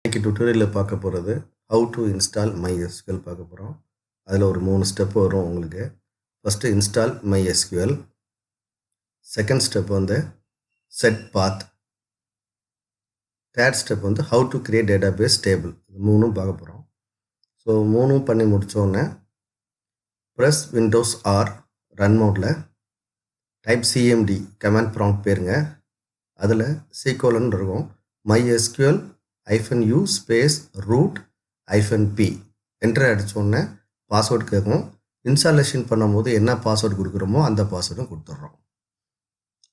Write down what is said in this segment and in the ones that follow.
இன்னைக்கு டுட்டோரியலில் பார்க்க போகிறது how to install MySQL பார்க்க போகிறோம். அதில் ஒரு 3 ஸ்டெப் வரும் உங்களுக்கு. First install MySQL, second step வந்து செட் பாத், தேர்ட் ஸ்டெப் வந்து how to create database table. இது மூணும் பார்க்க போகிறோம். ஸோ மூணும் பண்ணி முடித்தோடனே ப்ரெஸ் விண்டோஸ் ஆர் ரன் மோடில் டைப் cmd கமாண்ட் ப்ராம்ப்ட் பேருங்க. அதில் சீக்கோலன் இருக்கும் MySQL -u space root -p enter அடித்தோடனே பாஸ்வேர்டு கேட்கும். இன்ஸ்டாலேஷன் பண்ணும்போது என்ன பாஸ்வேர்டு கொடுக்குறோமோ அந்த பாஸ்வேர்டும் கொடுத்துட்றோம்.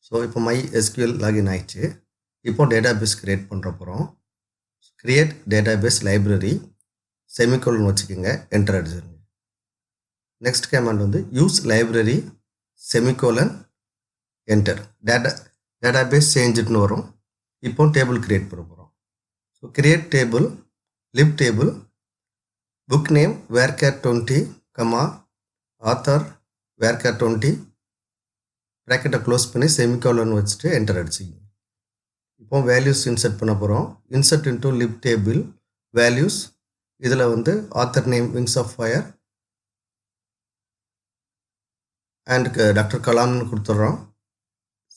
ஸோ இப்போ MySQL லாகின் ஆயிடுச்சு. இப்போ டேட்டாபேஸ் க்ரியேட் பண்ணுற போகிறோம். க்ரியேட் டேட்டாபேஸ் லைப்ரரி செமிகோலன் வச்சுக்கோங்க, என்டர் அடிச்சிருங்க. நெக்ஸ்ட் கமாண்ட் வந்து use library semicolon enter. Database சேஞ்சுன்னு வரும். இப்போ டேபிள் க்ரியேட் பண்ண போகிறோம். So create table, live table, book name varchar20, author varchar20, ப்ராக்கெட்டை க்ளோஸ் பண்ணி செமிகோலன் வச்சுட்டு என்டர் அடிச்சிங்க. இப்போ வேல்யூஸ் இன்சர்ட் பண்ண போகிறோம். Insert into live table values. இதில் வந்து author name wings of fire and doctor கலாம்னு கொடுத்துட்றோம்.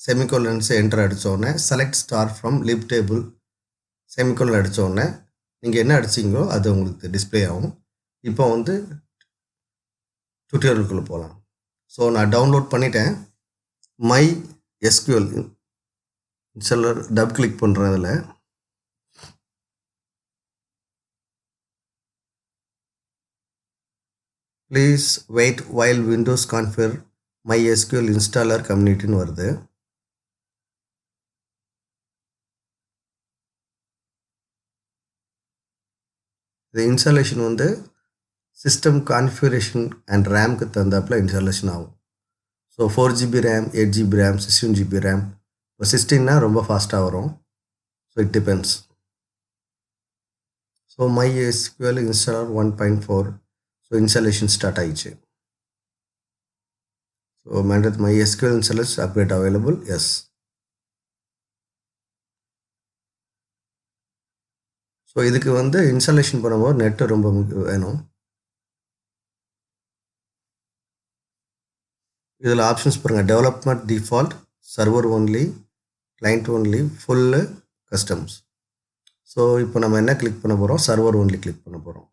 செமிகோலன்ஸை என்டர் அடித்தோடனே select star from live table semicolon அடித்தோடனே நீங்கள் என்ன அடிச்சிங்களோ அது உங்களுக்கு டிஸ்பிளே ஆகும். இப்போ வந்து டுட்டோரியலுக்குள்ளே போகலாம். ஸோ நான் டவுன்லோட் பண்ணிட்டேன். MySQL இன்ஸ்டாலர் டபுள் கிளிக் பண்ணுறேன். அதில் please wait while Windows configure MySQL installer கம்யூனிட்டின்னு வருது. இந்த இன்ஸ்டாலேஷன் வந்து சிஸ்டம் கான்ஃபிகரேஷன் அண்ட் ரேம்க்கு தந்தாப்பில் இன்ஸ்டாலேஷன் ஆகும். So 4GB RAM, 8GB RAM, 16GB RAM. இப்போ 16னா ரொம்ப ஃபாஸ்ட்டாக வரும். So it depends. So MySQL installer 1.4. So installation start ஆயிடுச்சு. So mandate MySQL installers upgrade available, yes. So இதுக்கு வந்து இன்ஸ்டாலேஷன் பண்ணும்போது நெட்டு ரொம்ப வேணும். இதில் ஆப்ஷன்ஸ் பாருங்கள். Development default, server only, client only, full, customs. So இப்போ நம்ம என்ன கிளிக் பண்ண போகிறோம்? சர்வர் ஒன்லி கிளிக் பண்ண போகிறோம்.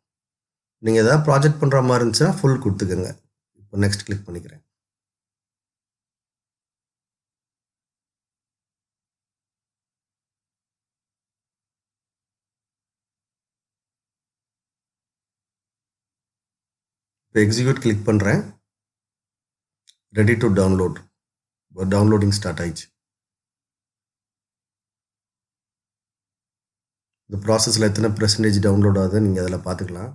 நீங்கள் எதாவது ப்ராஜெக்ட் பண்ணுற மாதிரி இருந்துச்சுன்னா ஃபுல் கொடுத்துக்கோங்க. இப்போ நெக்ஸ்ட் கிளிக் பண்ணிக்கிறேன். இப்போ எக்ஸிக்யூட் கிளிக் பண்ணுறேன். Ready to download. Downloading start ஆயிடுச்சு. இந்த ப்ராசஸில் எத்தனை % டவுன்லோட் ஆகுது நீங்கள் அதில் பார்த்துக்கலாம்.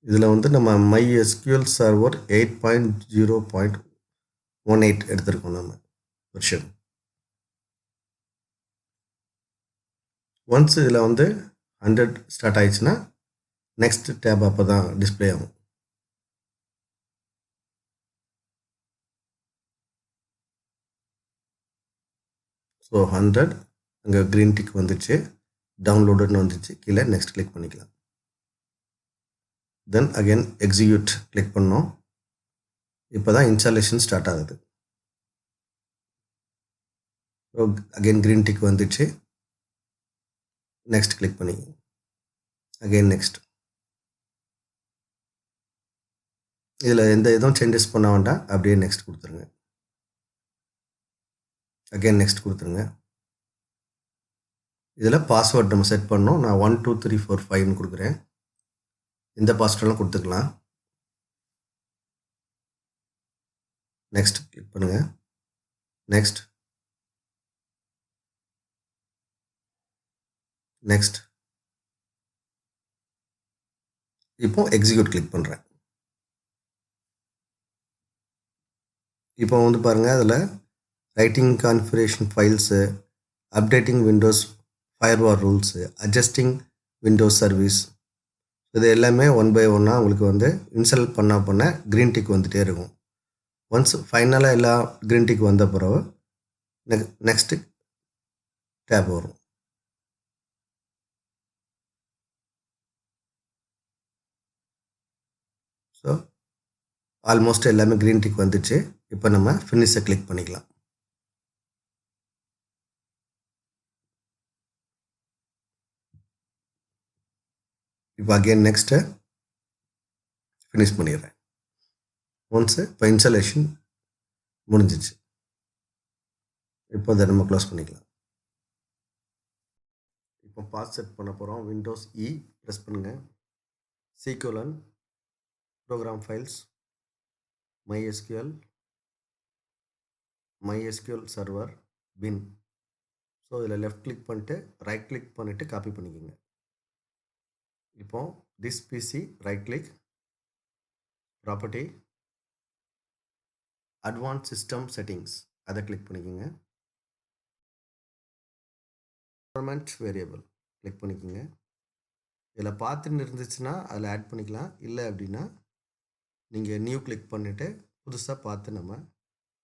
இதில் வந்து நம்ம MySQL சர்வர் 8.0.18 எடுத்திருக்கோம் நம்ம வெர்ஷன். ஒன்ஸ் இதில் வந்து 100 ஸ்டார்ட் ஆயிடுச்சுன்னா நெக்ஸ்ட் டேப் அப்போ தான் டிஸ்பிளே ஆகும். ஸோ 100 அங்கே க்ரீன் டிக் வந்துச்சு, டவுன்லோடுன்னு வந்துச்சு. கீழே நெக்ஸ்ட் கிளிக் பண்ணிக்கலாம். தென் அகெயின் எக்ஸிக்யூட் கிளிக் பண்ணோம். இப்போ தான் இன்ஸ்டாலேஷன் ஸ்டார்ட் ஆகுது. ஸோ அகெயின் க்ரீன் டிக் வந்துச்சு. நெக்ஸ்ட் கிளிக் பண்ணி அகெயின் நெக்ஸ்ட். இதில் எந்த எதுவும் சேஞ்சஸ் பண்ண வேண்டாம், அப்படியே நெக்ஸ்ட் கொடுத்துருங்க. அகெயின் நெக்ஸ்ட் கொடுத்துருங்க. இதில் பாஸ்வேர்ட் நம்ம செட் பண்ணோம். நான் 1 2 3 4 5ன்னு கொடுக்குறேன். இந்த பாஸ்வேர்டெலாம் கொடுத்துக்கலாம். நெக்ஸ்ட் கிளிக் பண்ணுங்கள். Next next. இப்போ எக்ஸிக்யூட் கிளிக் பண்ணுறேன். இப்போ வந்து பாருங்கள், அதில் writing configuration files, updating Windows firewall rules, adjusting Windows service, இது எல்லாமே ஒன் பை ஒன்னாக உங்களுக்கு வந்து இன்ஸ்டால் பண்ண க்ரீன் டிக் வந்துகிட்டே இருக்கும். ஒன்ஸ் ஃபைனலாக எல்லா க்ரீன் டிக் வந்த பிறகு நெக்ஸ்ட்டு டேப் வரும். ஸோ ஆல்மோஸ்ட் எல்லாமே க்ரீன் டிக் வந்துச்சு. இப்போ நம்ம ஃபினிஷை கிளிக் பண்ணிக்கலாம். இப்போ அகெயின் நெக்ஸ்ட்டு ஃபினிஷ் பண்ணிடுறேன். ஒன்ஸு இப்போ இன்ஸ்டாலேஷன் முடிஞ்சிச்சு. இப்போ அதை நம்ம க்ளோஸ் பண்ணிக்கலாம். இப்போ பாத் செட் பண்ண போகிறோம். விண்டோஸ் இ ப்ரெஸ் பண்ணுங்கள். C colon program files MySQL server bin. So இதில் லெஃப்ட் கிளிக் பண்ணிட்டு ரைட் கிளிக் பண்ணிவிட்டு காப்பி பண்ணிக்கோங்க. இப்போ this PC right click, property, advance system settings அதை கிளிக் பண்ணிக்கோங்க. என்விரான்மெண்ட் வேரியபிள் கிளிக் பண்ணிக்கோங்க. இதில் பார்த்துன்னு இருந்துச்சுன்னா அதில் ஆட் பண்ணிக்கலாம். இல்லை அப்படின்னா நீங்கள் நியூ கிளிக் பண்ணிவிட்டு புதுசாக பார்த்து நம்ம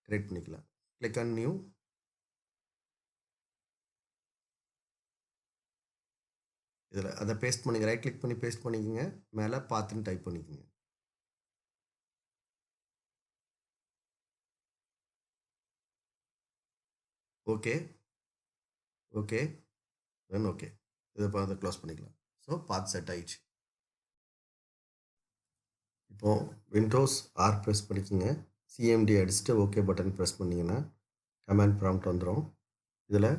கிரியேட் பண்ணிக்கலாம். Click on new. இதில் அதை பேஸ்ட் பண்ணிங்க. ரைட் கிளிக் பண்ணி பேஸ்ட் பண்ணிக்கோங்க. மேலே பார்த்துன்னு டைப் பண்ணிக்கோங்க. Okay okay then okay. இதை இப்போ அதை க்ளோஸ் பண்ணிக்கலாம். ஸோ பாத் செட் ஆயிடுச்சு. இப்போது விண்டோஸ் ஆர் ப்ரெஸ் பண்ணிக்கோங்க. சிஎம்டி அடிச்சுட்டு ஓகே பட்டன் ப்ரெஸ் பண்ணிங்கன்னா கமாண்ட் ப்ராம்ப்ட் வந்துடும். இதில்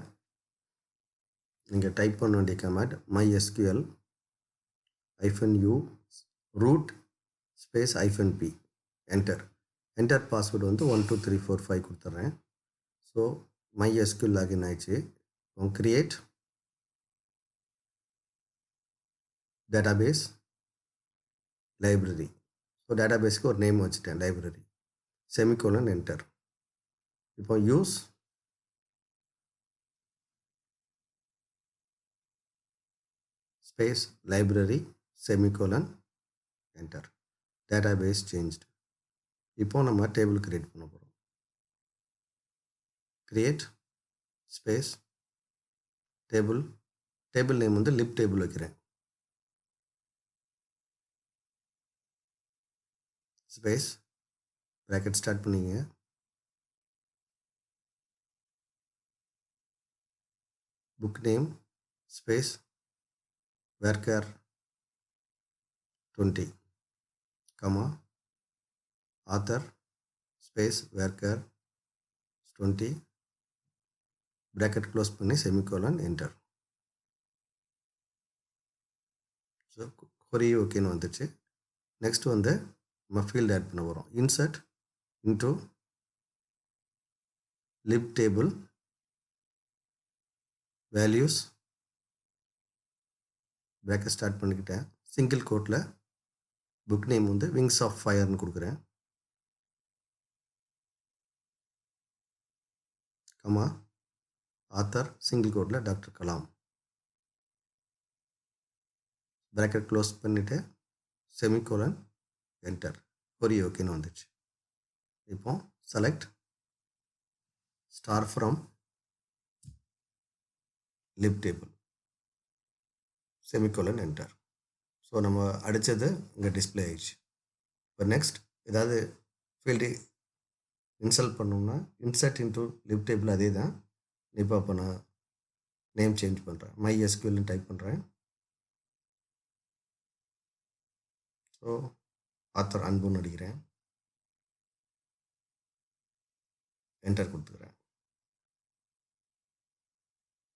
நீங்கள் டைப் பண்ண வேண்டிய command MySQL -u root space -p enter password வந்து 12345 கொடுத்துட்றேன். ஸோ MySQL லாகின் ஆயிடுச்சு. Create database library. ஸோ டேட்டாபேஸ்க்கு ஒரு நேம் வச்சுட்டேன், லைப்ரரி, செமிகோலன் என்டர். இப்போ use space library semicolon enter. Database changed. இப்போ நம்ம டேபிள் கிரியேட் பண்ண போகிறோம். கிரியேட் ஸ்பேஸ் டேபிள் நேம் வந்து லிப் டேபிள் வைக்கிறேன். ஸ்பேஸ் ப்ராக்கெட் ஸ்டார்ட் பண்ணிங்க. Book name space varchar 20 comma author space varchar 20 bracket close பண்ணி semicolon enter. So query ஓகேன்னு வந்துச்சு. நெக்ஸ்ட் வந்து நம்ம ஃபீல்டு ஆட் பண்ண போகிறோம். Insert into lib table values bracket start பண்ணிக்கிட்டேன். சிங்கிள் கோட்டில் புக் நேம் வந்து விங்ஸ் ஆஃப் ஃபயர்னு கொடுக்குறேன். கமா ஆத்தர் சிங்கிள் கோட்டில் டாக்டர் கலாம். ப்ராக்கெட் க்ளோஸ் பண்ணிவிட்டு செமிகோலன் என்டர். கொரி ஓகேன்னு வந்துச்சு. இப்போ select star from lib table semicolon enter. So நம்ம அடித்தது இங்கே டிஸ்பிளே ஆயிடுச்சு. இப்போ நெக்ஸ்ட் ஏதாவது ஃபீல்டு இன்ஸ்டால் பண்ணோம்னா இன்சர்ட் இன்டு லிப் டேபிள் அதே தான். இப்போ நான் நேம் சேஞ்ச் பண்ணுறேன். MySQLன்னு டைப் பண்ணுறேன். ஸோ ஆத்தர் அன்புன்னு அடிக்கிறேன். என்டர் கொடுத்துக்கிறேன்.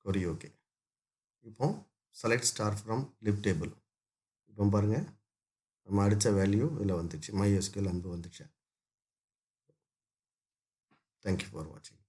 கொரி ஓகே. இப்போ select star from lib table. இப்போ பாருங்கள் நம்ம அடித்த வேல்யூ இதில் வந்துச்சு. MySQL அன்பு வந்துச்சு. தேங்க்யூ ஃபார் வாட்சிங்.